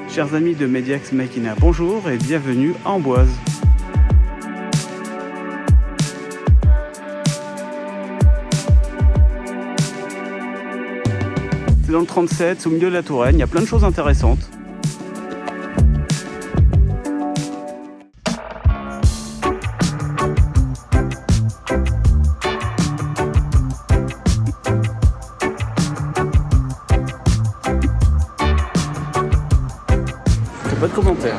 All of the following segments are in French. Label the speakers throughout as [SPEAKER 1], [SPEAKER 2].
[SPEAKER 1] Chers amis de Mediax Machina, bonjour et bienvenue à Amboise. C'est dans le 37, c'est au milieu de la Touraine, il y a plein de choses intéressantes. Pas de commentaires.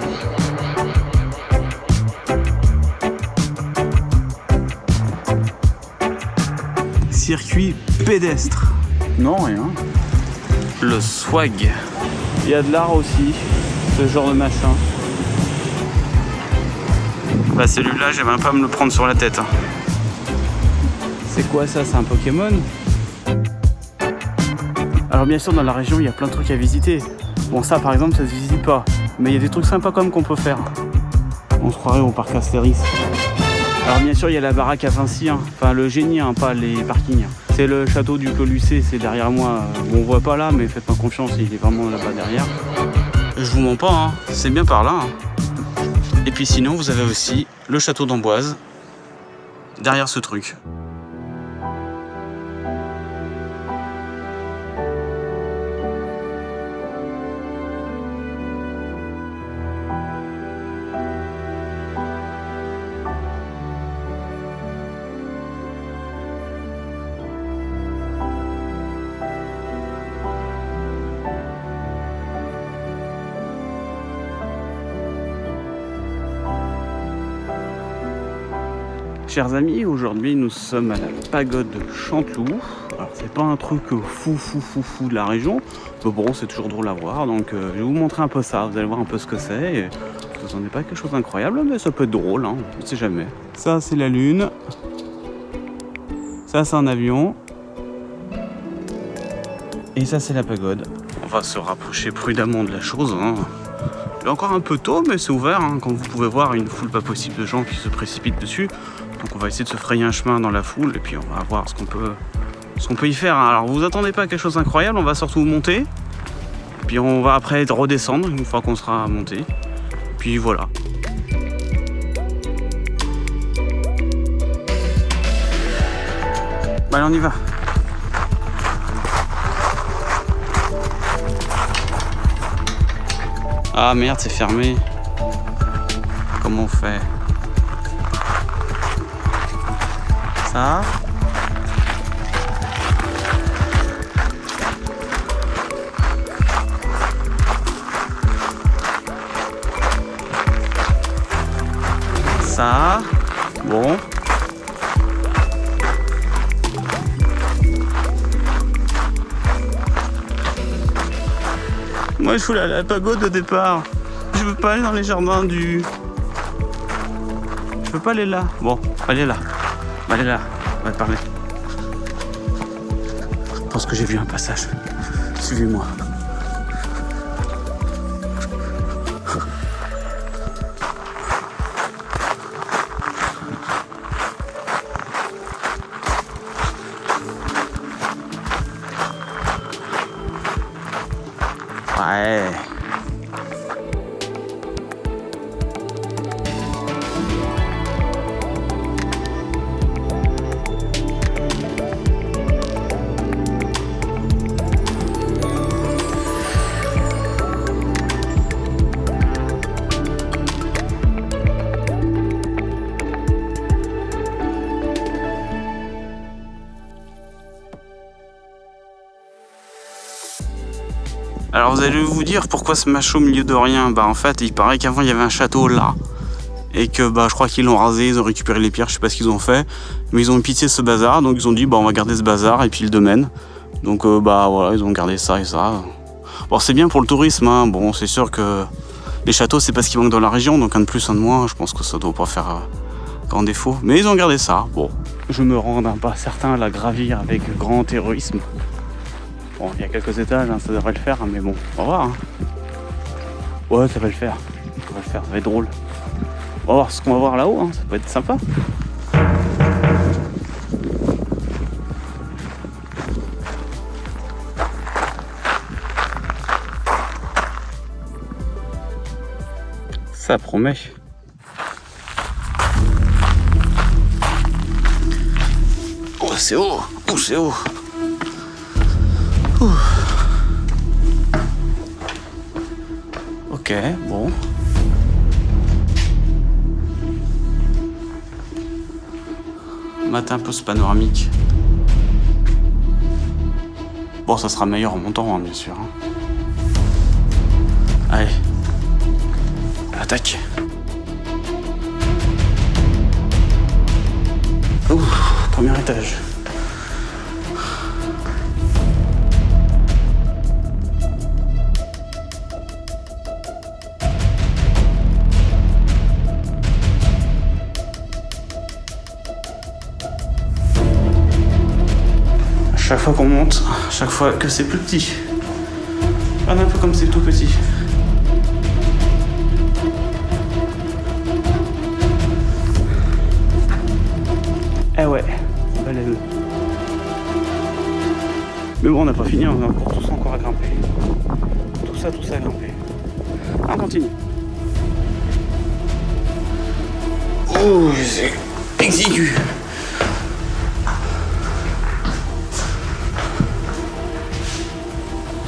[SPEAKER 1] Circuit pédestre. Non, rien. Le swag. Il y a de l'art aussi, ce genre de machin. Bah celui-là, j'aimerais pas me le prendre sur la tête. C'est quoi ça? C'est un Pokémon? Alors bien sûr, dans la région, il y a plein de trucs à visiter. Bon, ça par exemple, ça se visite pas. Mais il y a des trucs sympas comme qu'on peut faire. On se croirait au parc Astérix. Alors bien sûr, il y a la baraque à Vinci, hein. Enfin le génie, hein, pas les parkings. C'est le château du Clos Lucé, c'est derrière moi. Bon, on voit pas là, mais faites-moi confiance, il est vraiment là-bas derrière. Je vous mens pas, hein. C'est bien par là. Hein. Et puis sinon, vous avez aussi le château d'Amboise, derrière ce truc. Chers amis, aujourd'hui nous sommes à la pagode de Chanteloup. Alors c'est pas un truc fou de la région, mais bon c'est toujours drôle à voir, donc je vais vous montrer un peu ça, vous allez voir un peu ce que c'est. Et vous n'entendez pas quelque chose d'incroyable, mais ça peut être drôle, hein, on ne sait jamais. Ça c'est la lune, ça c'est un avion, et ça c'est la pagode. On va se rapprocher prudemment de la chose, hein. Il est encore un peu tôt, mais c'est ouvert, hein. Comme vous pouvez voir, une foule pas possible de gens qui se précipitent dessus. Donc on va essayer de se frayer un chemin dans la foule et puis on va voir ce qu'on peut y faire. Alors vous attendez pas à quelque chose d'incroyable, on va surtout monter. Puis on va après redescendre une fois qu'on sera monté. Puis voilà. Bah allez, on y va. Ah merde, c'est fermé. Comment on fait? Ça. Ça. Bon. Moi je fous la pagode au départ. Je veux pas aller dans les jardins du... Je veux pas aller là. Bon, allez là. Allez là, on va te parler. Je pense que j'ai vu un passage. Suivez-moi. Ouais. Alors vous allez vous dire pourquoi ce macho au milieu de rien? Bah en fait il paraît qu'avant il y avait un château là. Et que bah je crois qu'ils l'ont rasé, ils ont récupéré les pierres, je sais pas ce qu'ils ont fait. Mais ils ont eu pitié de ce bazar, donc ils ont dit bah on va garder ce bazar et puis le domaine. Donc bah voilà, ils ont gardé ça et ça. Bon c'est bien pour le tourisme, hein. Bon c'est sûr que les châteaux c'est pas ce qui manque dans la région, donc un de plus, un de moins, je pense que ça doit pas faire grand défaut. Mais ils ont gardé ça, bon. Je me rends pas certain à la gravir avec grand héroïsme. Bon, il y a quelques étages, hein, ça devrait le faire, hein, mais bon, on va voir. Hein. Ouais, ça va le faire. Ça va être drôle. On va voir ce qu'on va voir là-haut, hein, ça peut être sympa. Ça promet. Oh, c'est haut. Oh, c'est haut. Ouh. Ok, bon. Matin post panoramique. Bon, ça sera meilleur en montant, hein, bien sûr. Hein. Allez. Attaque. Ouh, premier étage. Chaque fois qu'on monte, chaque fois que c'est plus petit. Regarde un peu comme c'est tout petit. Eh ouais, balèze. Mais bon, on n'a pas fini, on a encore tout ça encore à grimper. Tout ça à grimper. On continue. Oh, c'est exigu.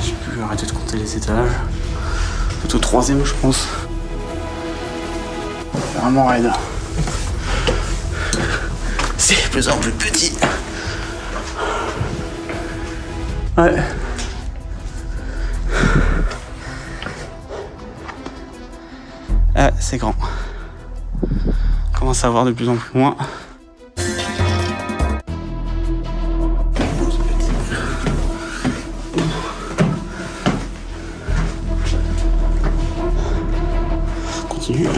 [SPEAKER 1] J'ai pu arrêter de compter les étages. Plutôt 3e, je pense. Vraiment raide. C'est de plus en plus petit. Ouais. Ah, c'est grand. On commence à voir de plus en plus loin. Continue.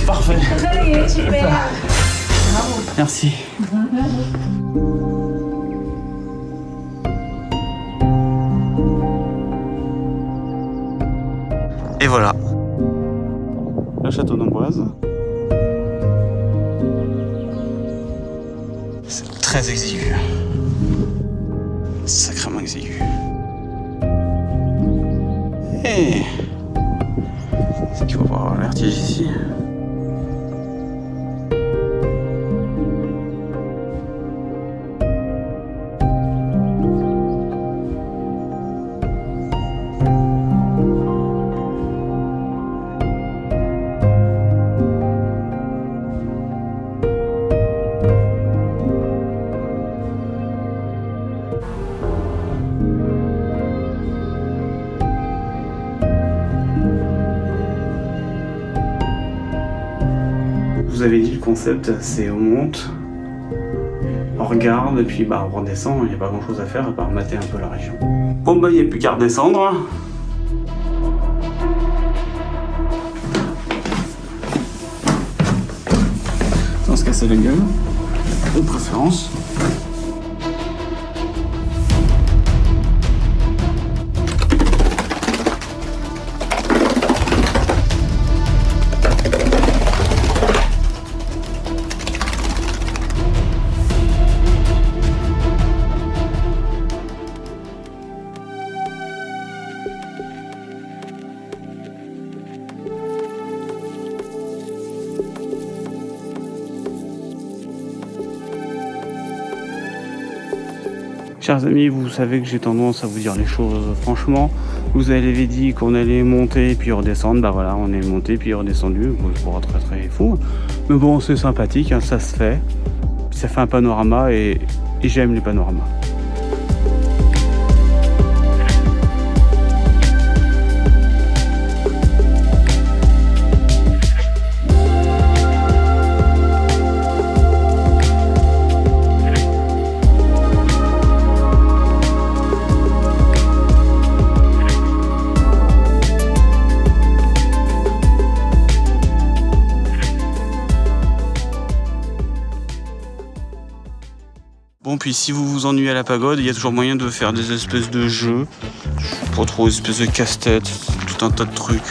[SPEAKER 1] Parfait.
[SPEAKER 2] Super.
[SPEAKER 1] Merci. Et voilà. Le château d'Amboise. C'est très exigu. Sacrément exigu. Et c'est qu'il faut pas avoir l'air ici. Vous avez dit le concept, c'est on monte, on regarde et puis bah on redescend, il n'y a pas grand chose à faire à part mater un peu la région. Bon bah il n'y a plus qu'à redescendre. Sans se casser la gueule, de préférence. Chers amis, vous savez que j'ai tendance à vous dire les choses franchement. Vous avez dit qu'on allait monter puis redescendre. Bah voilà, on est monté puis redescendu. C'est pas très très fou. Mais bon, c'est sympathique, hein, ça se fait. Ça fait un panorama et j'aime les panoramas. Bon, puis si vous vous ennuyez à la pagode, il y a toujours moyen de faire des espèces de jeux. Pour trouver des espèces de casse-tête, tout un tas de trucs.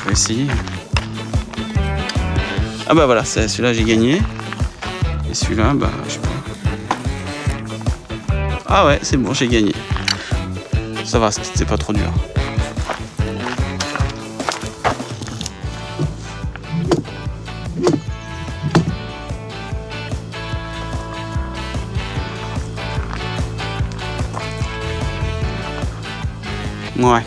[SPEAKER 1] On va essayer. Ah bah voilà, celui-là j'ai gagné. Et celui-là, bah je sais pas. Ah ouais, c'est bon, j'ai gagné. Ça va, c'est pas trop dur. Ouais.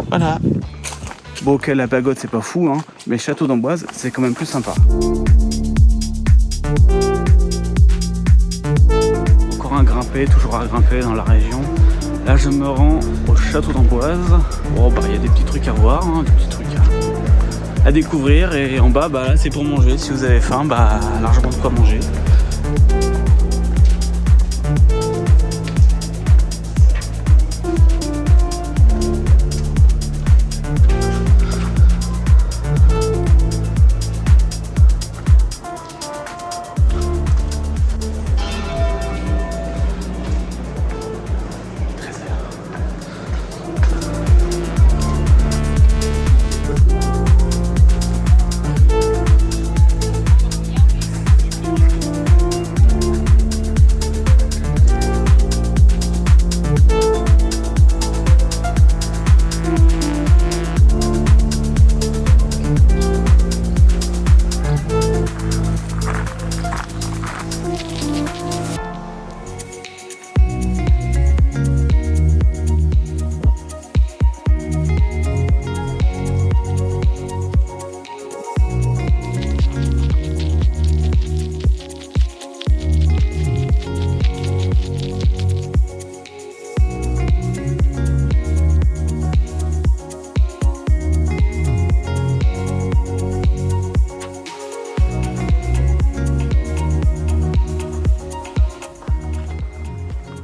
[SPEAKER 1] Voilà. Bon, ok, la pagode c'est pas fou, hein, mais Château d'Amboise c'est quand même plus sympa. Encore un grimpé, toujours à grimper dans la région. Là je me rends au Château d'Amboise. Bon bah il y a des petits trucs à voir, hein, des petits trucs à découvrir, et en bas bah là c'est pour manger. Si vous avez faim, bah largement de quoi manger.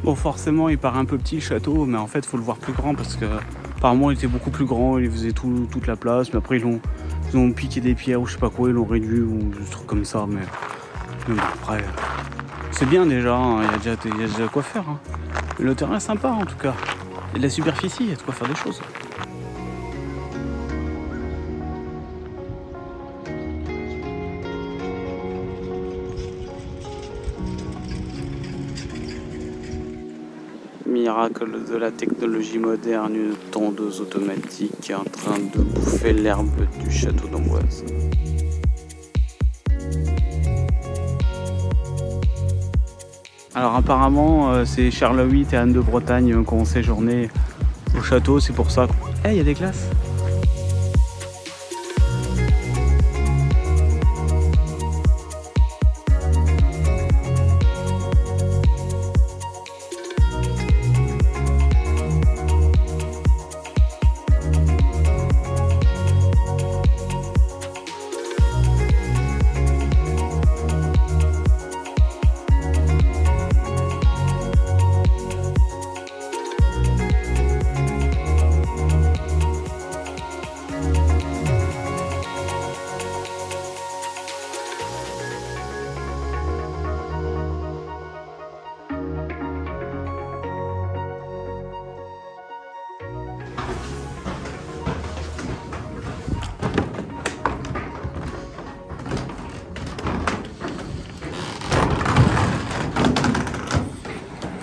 [SPEAKER 1] Bon, forcément, il paraît un peu petit le château, mais en fait, il faut le voir plus grand parce que apparemment, il était beaucoup plus grand, il faisait toute la place, mais après, ils ont piqué des pierres ou je sais pas quoi, ils l'ont réduit ou des trucs comme ça, mais bon, après, c'est bien déjà, hein, il y a déjà quoi faire. Hein. Le terrain est sympa en tout cas, il y a de la superficie, il y a de quoi faire des choses. Miracle de la technologie moderne, une tondeuse automatique en train de bouffer l'herbe du château d'Amboise. Alors apparemment, c'est Charles VIII et Anne de Bretagne qui ont séjourné au château, c'est pour ça. Eh, il y a des glaces.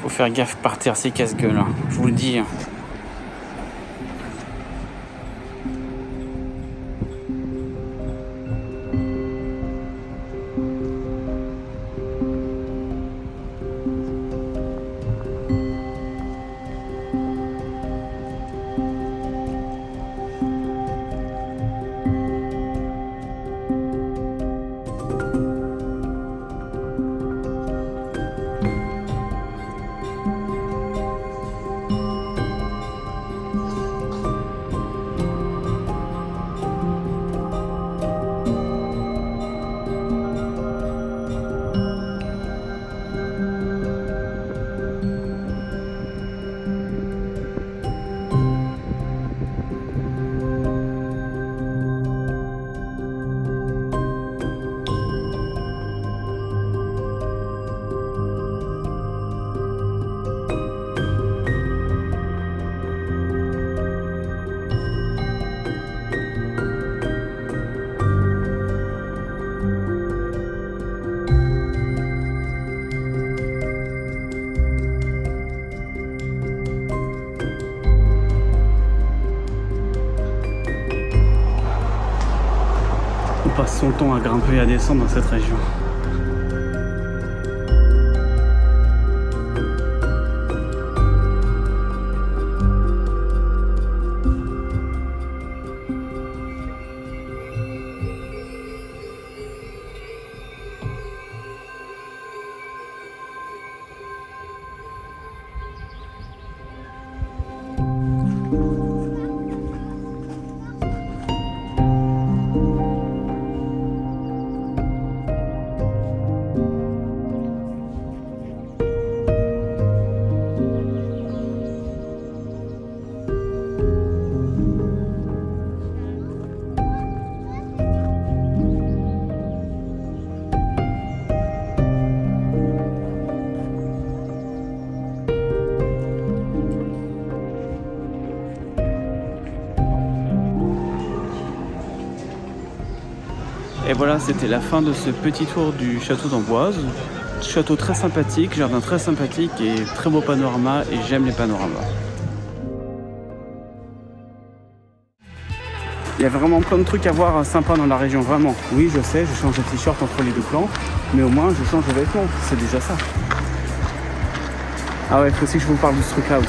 [SPEAKER 1] Faut faire gaffe par terre, c'est casse-gueule, hein, je vous le dis. passe son temps à grimper et à descendre dans cette région. Et voilà, c'était la fin de ce petit tour du château d'Amboise. Château très sympathique, jardin très sympathique et très beau panorama, et j'aime les panoramas. Il y a vraiment plein de trucs à voir sympas dans la région, vraiment. Oui, je sais, je change de t-shirt entre les deux plans, mais au moins je change de vêtements, c'est déjà ça. Ah ouais, il faut aussi que je vous parle de ce truc là aussi.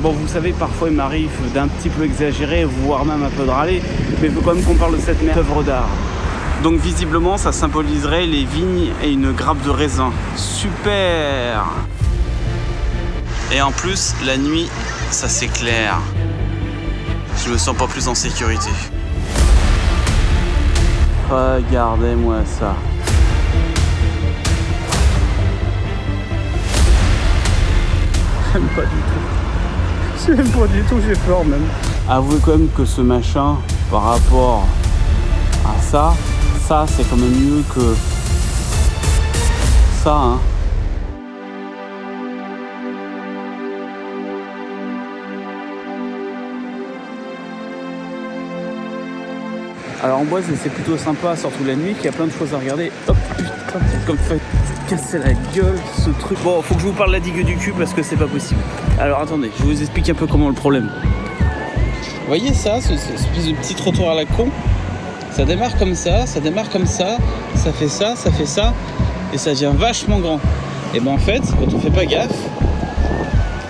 [SPEAKER 1] Bon, vous savez, parfois il m'arrive d'un petit peu exagérer, voire même un peu de râler, mais il faut quand même qu'on parle de cette œuvre d'art. Donc visiblement, ça symboliserait les vignes et une grappe de raisin. Super! Et en plus, la nuit, ça s'éclaire. Je me sens pas plus en sécurité. Regardez-moi ça. J'aime pas du tout. J'aime pas du tout, j'ai peur même. Avouez quand même que ce machin, par rapport à ça c'est quand même mieux que ça, hein. Alors Amboise, c'est plutôt sympa, surtout la nuit, qu'il y a plein de choses à regarder. Hop, putain, comme fait casser la gueule ce truc. Bon, faut que je vous parle de la digue du cul parce que c'est pas possible. Alors attendez, je vous explique un peu comment le problème. Vous voyez ça, ce espèce de petit trottoir à la con? Ça démarre comme ça fait ça, et ça devient vachement grand. Et ben en fait, quand on fait pas gaffe,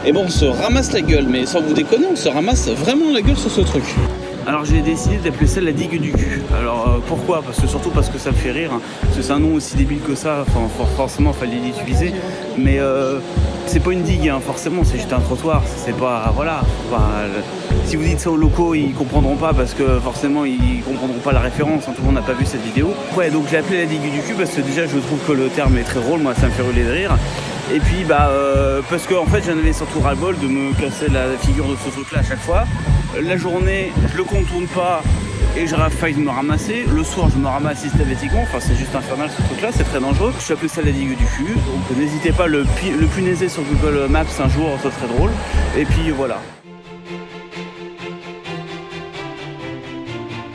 [SPEAKER 1] et bon, on se ramasse la gueule, mais sans vous déconner, on se ramasse vraiment la gueule sur ce truc. Alors j'ai décidé d'appeler ça la digue du cul. Alors pourquoi? Surtout parce que ça me fait rire, hein. Parce que c'est un nom aussi débile que ça, enfin forcément fallait l'utiliser. Mais c'est pas une digue, hein, forcément, c'est juste un trottoir. C'est pas, voilà. Si vous dites ça aux locaux, ils comprendront pas parce que forcément ils comprendront pas la référence, hein, tout le monde n'a pas vu cette vidéo. Ouais, donc j'ai appelé la digue du cul parce que déjà je trouve que le terme est très drôle, moi ça me fait rouler de rire. Et puis parce que en fait j'en avais surtout ras-le-bol de me casser la figure de ce truc là à chaque fois. La journée je le contourne pas et je failli me ramasser. Le soir je me ramasse systématiquement, enfin c'est juste infernal ce truc là, c'est très dangereux. Je suis appelé ça la digue du cul, donc n'hésitez pas à le punaiser sur Google Maps un jour, ça serait drôle. Et puis voilà.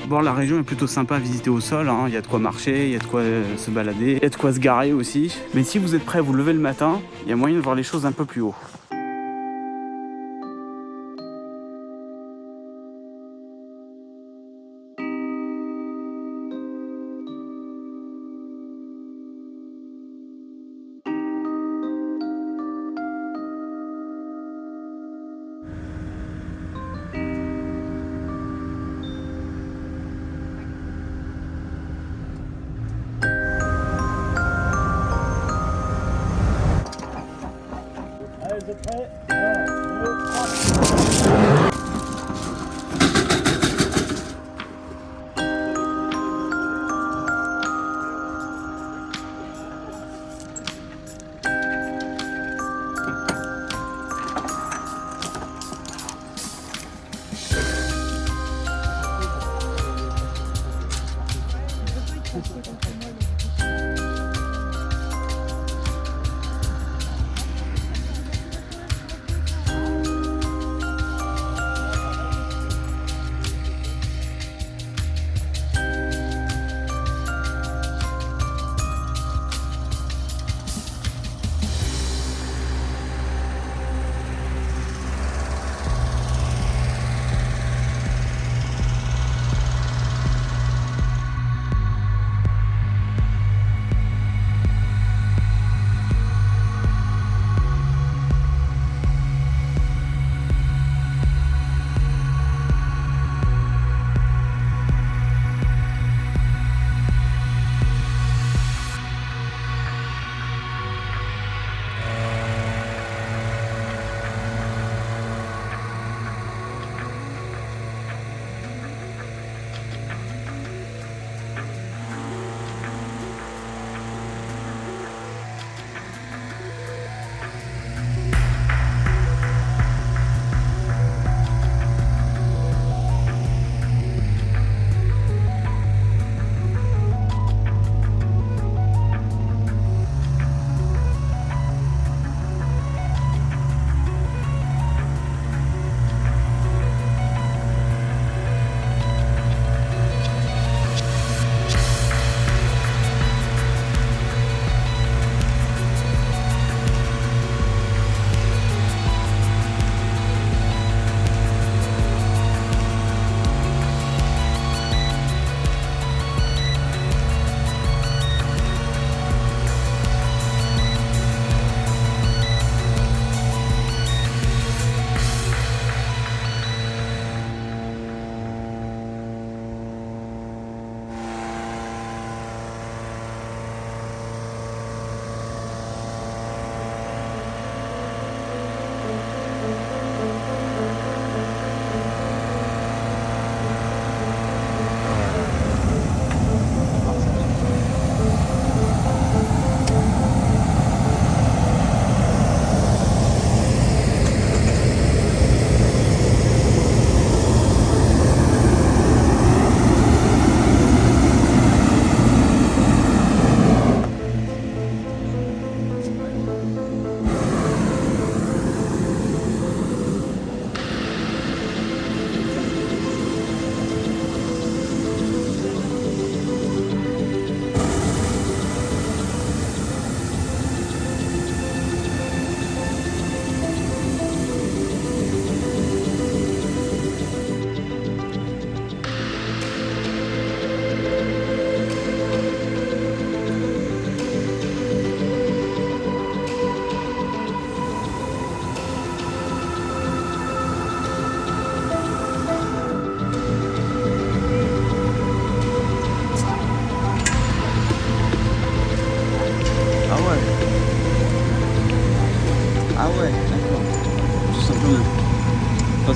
[SPEAKER 1] Bon, la région est plutôt sympa à visiter au sol, hein. Il y a de quoi marcher, il y a de quoi se balader, il y a de quoi se garer aussi. Mais si vous êtes prêt à vous lever le matin, il y a moyen de voir les choses un peu plus haut.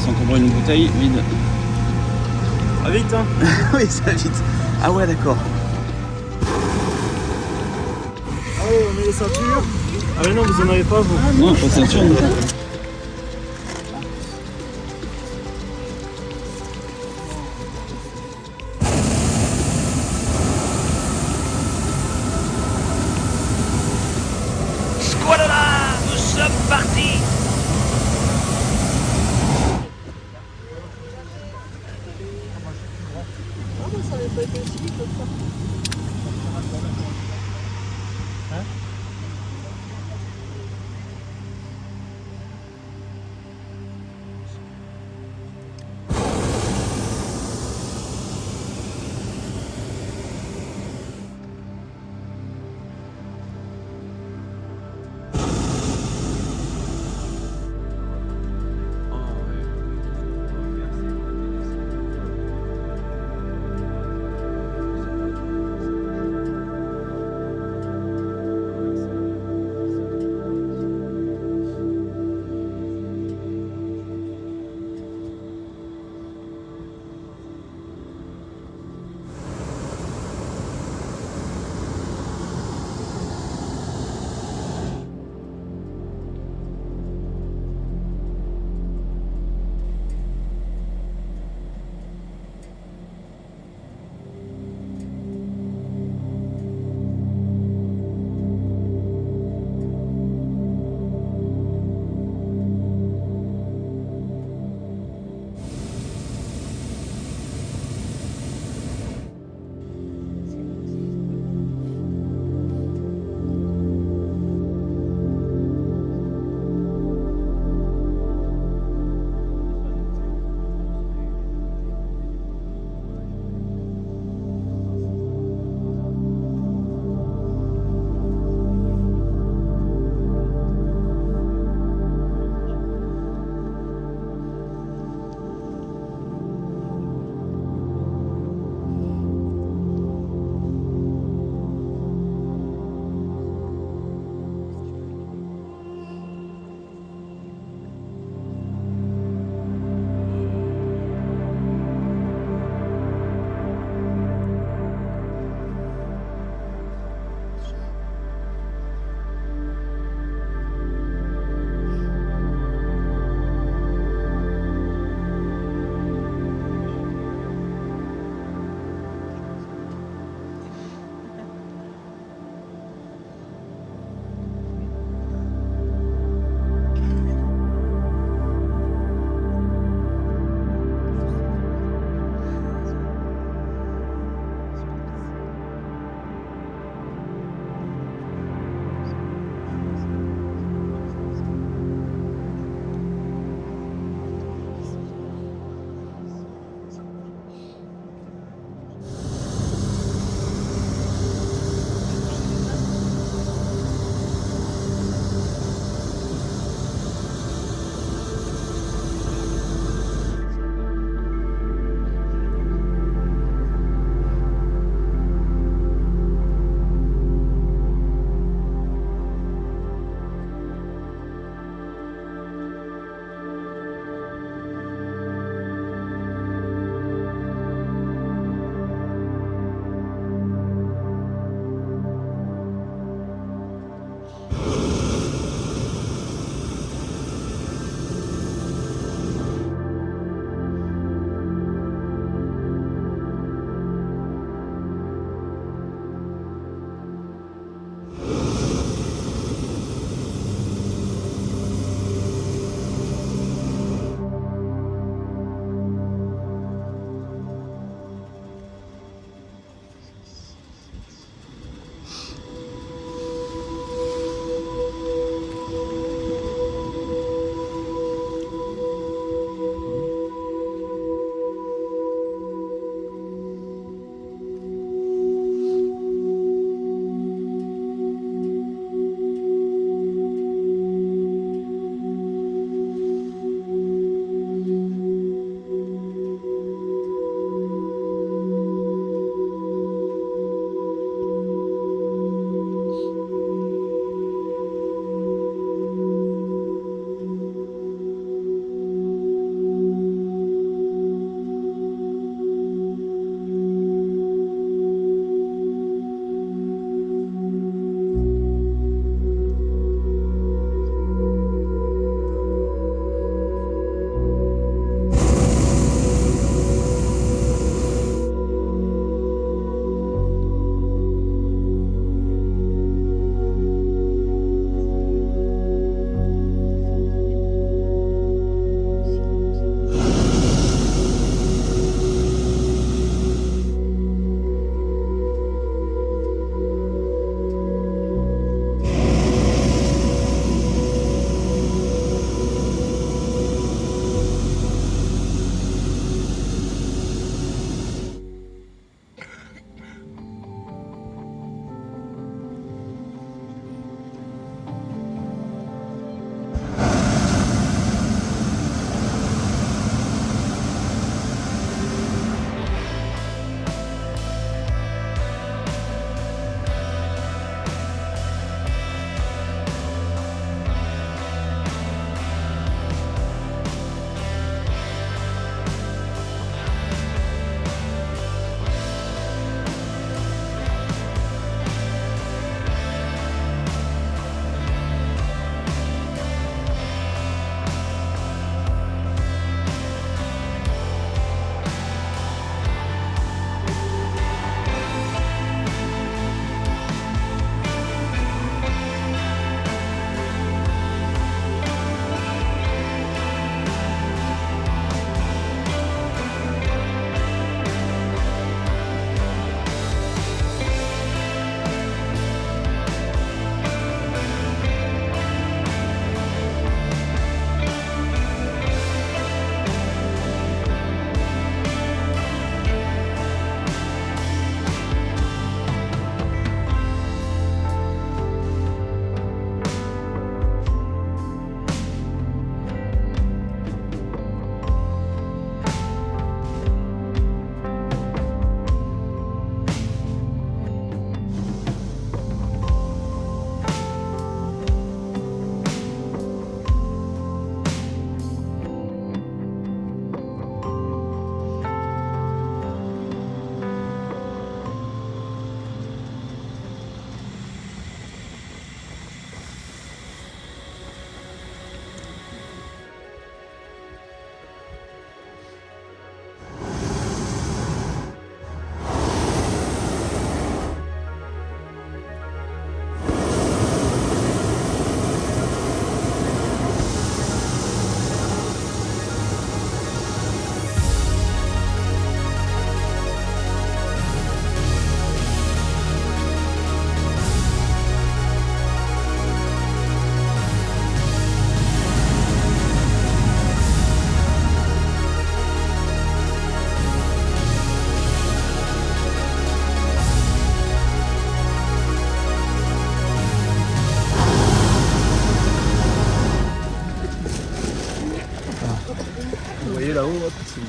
[SPEAKER 1] s'encombrer une bouteille vide.
[SPEAKER 2] Ah vite hein.
[SPEAKER 1] Oui, ça va vite. Ah ouais, d'accord.
[SPEAKER 2] Allez, on met les ceintures. Ah mais non, vous en avez pas vous.
[SPEAKER 1] Non, pas de ceinture. Non.
[SPEAKER 3] Squadra, nous sommes partis.
[SPEAKER 4] Ça n'avait pas été aussi vite l'autre fois.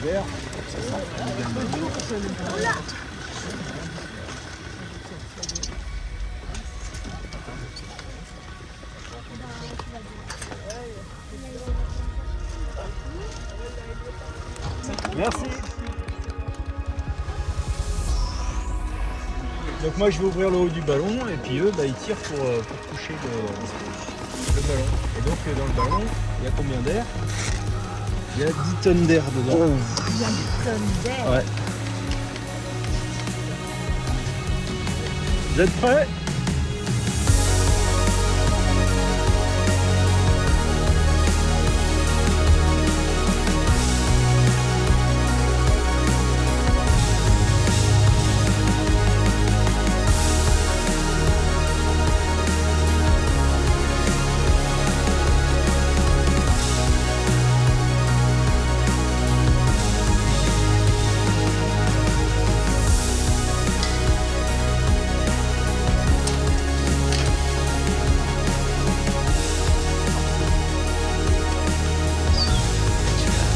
[SPEAKER 2] d'air. Ça sent bien le ballon. Merci. Donc moi je vais ouvrir le haut du ballon et puis eux ils tirent pour toucher le ballon. Et donc dans le ballon, il y a combien d'air? Il y a 10 tonnes d'air dedans.
[SPEAKER 4] Il y a des tonnes d'air.
[SPEAKER 2] Ouais. Vous êtes prêts?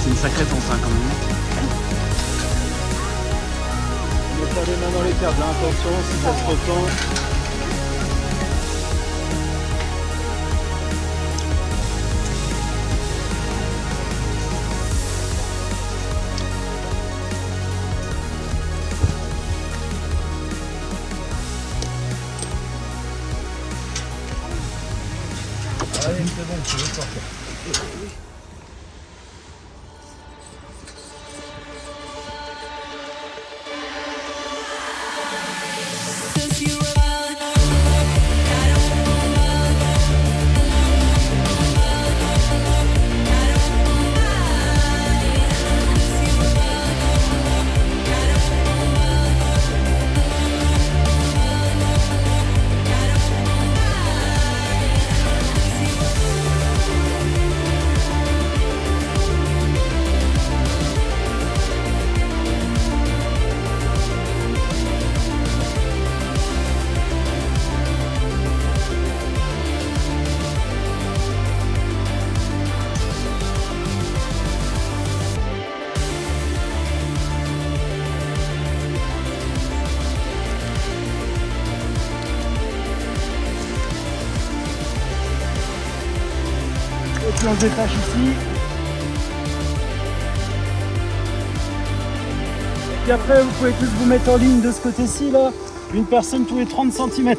[SPEAKER 1] C'est une sacrée tente hein, quand même.
[SPEAKER 2] Ne pas les mains dans les câbles, hein. Attention si ça se retend. Allez, c'est bon, tu veux sortir. Et puis on se détache ici. Et puis après vous pouvez tous vous mettre en ligne de ce côté-ci là. Une personne tous les 30 cm.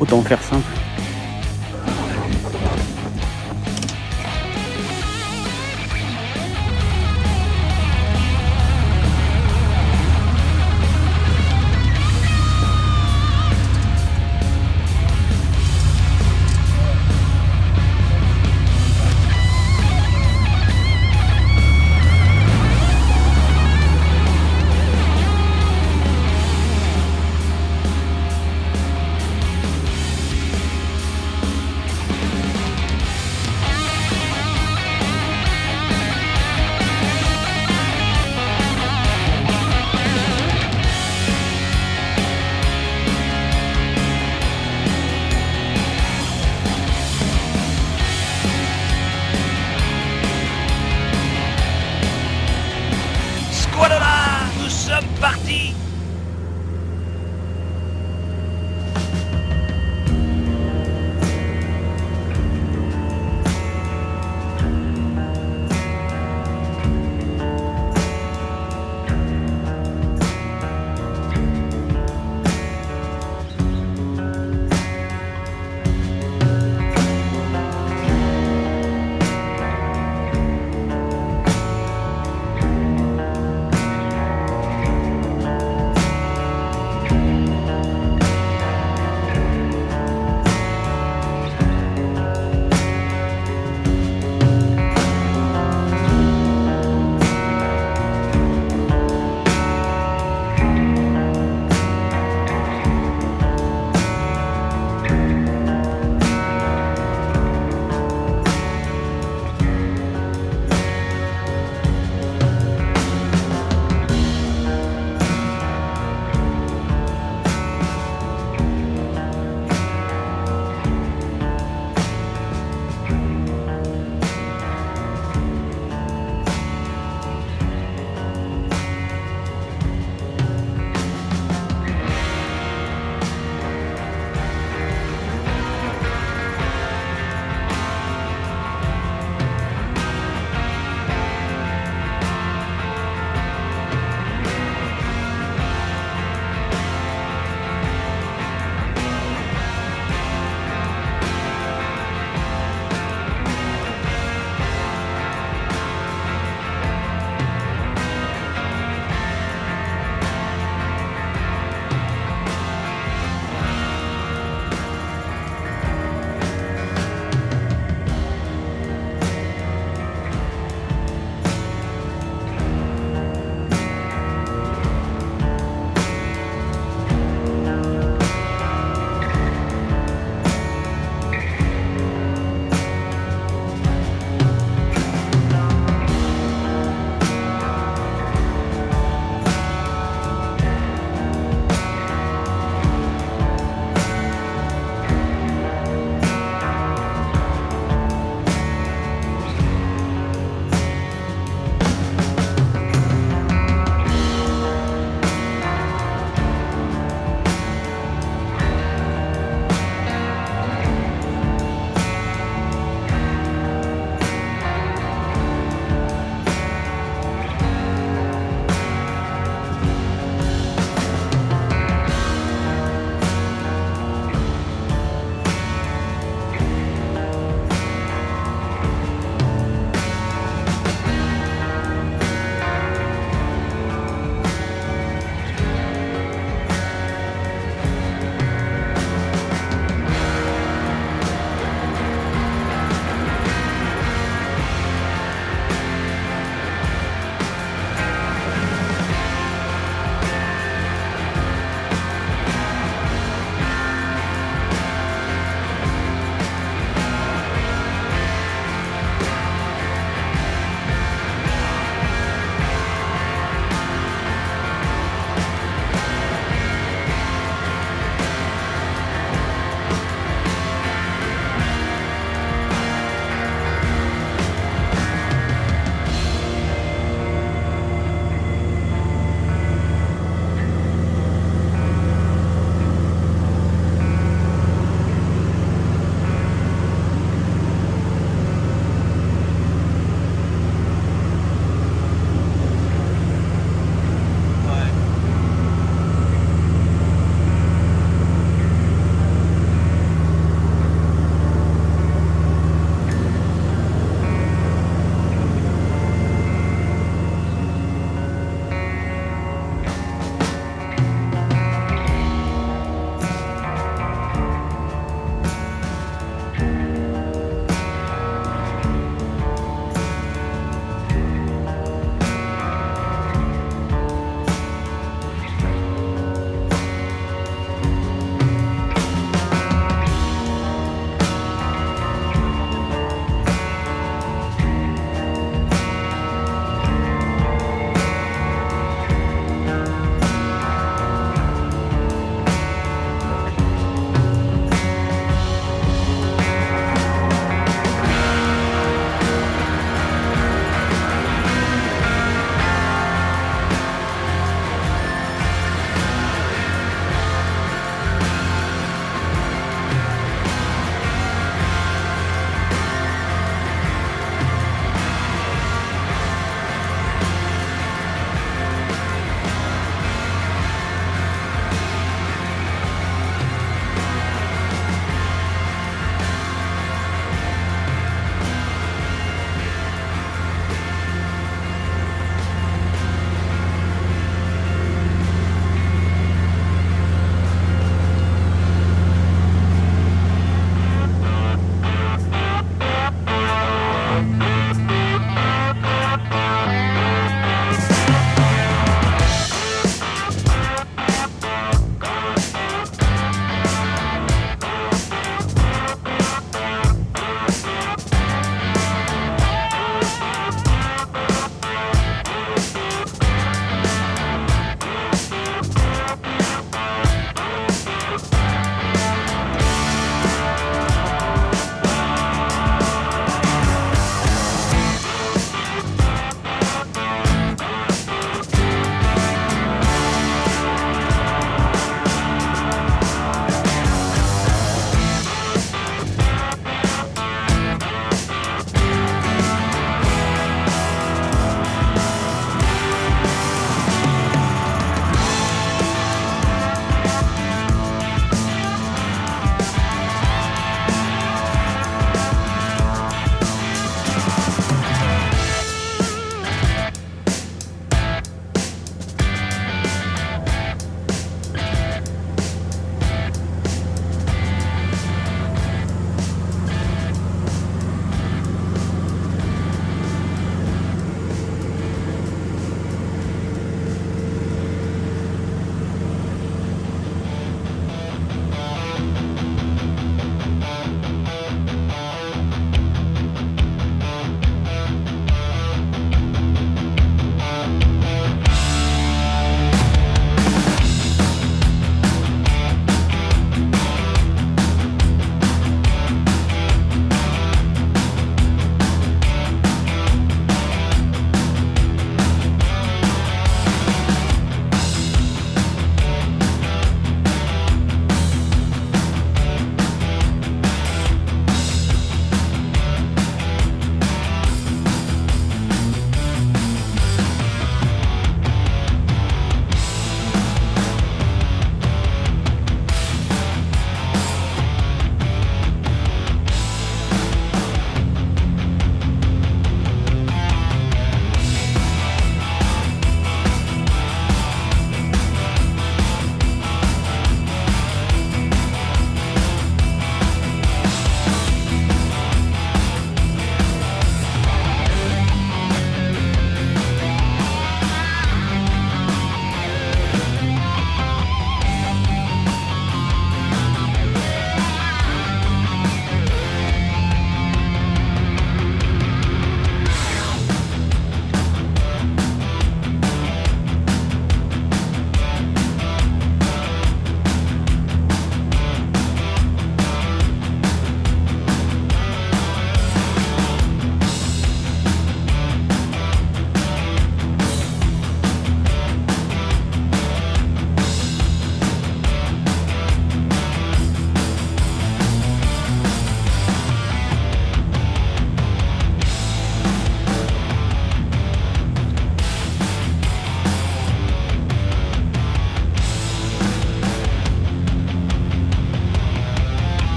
[SPEAKER 1] Autant faire simple.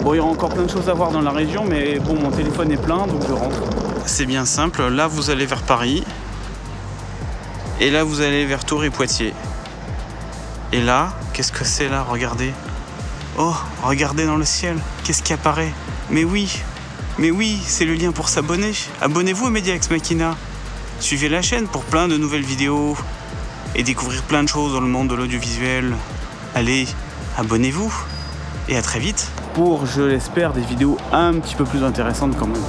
[SPEAKER 1] Bon, il y aura encore plein de choses à voir dans la région, mais bon, mon téléphone est plein, donc je rentre. C'est bien simple, là vous allez vers Paris, et là vous allez vers Tours et Poitiers. Et là, qu'est-ce que c'est là? Regardez. Oh, regardez dans le ciel, qu'est-ce qui apparaît? Mais oui, c'est le lien pour s'abonner. Abonnez-vous à Media Ex Machina. Suivez la chaîne pour plein de nouvelles vidéos et découvrir plein de choses dans le monde de l'audiovisuel. Allez, abonnez-vous et à très vite pour, je l'espère, des vidéos un petit peu plus intéressantes quand même.